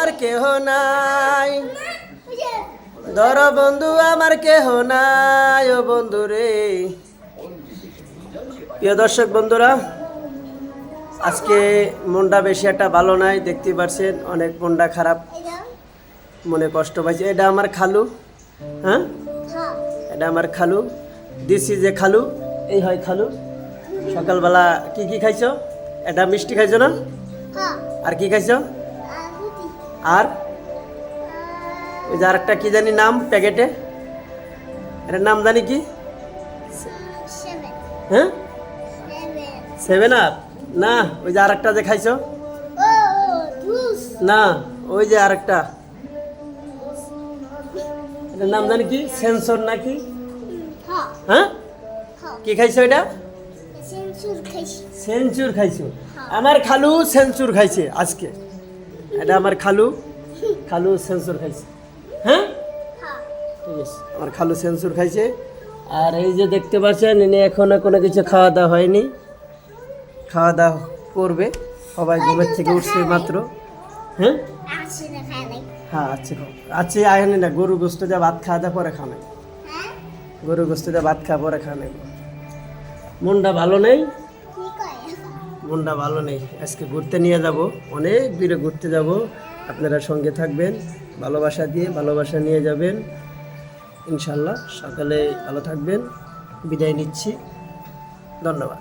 আমার কেহ নাই, ধরো বন্ধু আমার কেহ নাই ও বন্ধু রে। প্রিয় দর্শক বন্ধুরা, আজকে মনটা বেশি একটা ভালো নাই, দেখতে পাচ্ছেন অনেক মনটা খারাপ, মনে কষ্ট পাইছে। এটা আমার খালু, হ্যাঁ এটা আমার খালু, দিছি যে খালু, এই হয় খালু। সকালবেলা কি কি খাইছো? এটা মিষ্টি খাইছো না? আর কি খাইছো? আর ওই যে আরেকটা কি জানি নাম প্যাকেটে, এটার নাম জানি কি? হ্যাঁ, 7 আপ না, ওই যে আরেকটা যে খাইছো না, ওই যে আরেকটা, এটার নাম জানি কি? সেন্সর নাকি? হ্যাঁ, কি খাইছো এটা? সেঞ্চুর খাইছো? আমার খালু সেঞ্চুর খাইছে আজকে। এটা আমার খালু, খালু সেঞ্চুর খাইছে। হ্যাঁ ঠিক আছে, আমার খালু সেঞ্চুর খাইছে। আর এই যে দেখতে পাচ্ছেন, ইনি এখনো কোনো কিছু খাওয়া দাওয়া হয়নি, খাওয়া দাওয়া করবে। সবাই ঘুমের থেকে উঠছে মাত্র। হ্যাঁ হ্যাঁ আচ্ছা আচ্ছা, আয়নি না, গরু গোস্ত দিয়ে ভাত খাওয়া দাওয়া পরে খাওয়া, গরু গোস্ত দিয়ে ভাত খাওয়া পরে খাওয়া নেই। মনটা ভালো নেই, মনটা ভালো নেই। আজকে ঘুরতে নিয়ে যাব, অনেক দূরে ঘুরতে যাব। আপনারা সঙ্গে থাকবেন, ভালোবাসা দিয়ে ভালোবাসা নিয়ে যাবেন ইনশাল্লাহ। সকালে ভালো থাকবেন, বিদায় নিচ্ছি, ধন্যবাদ।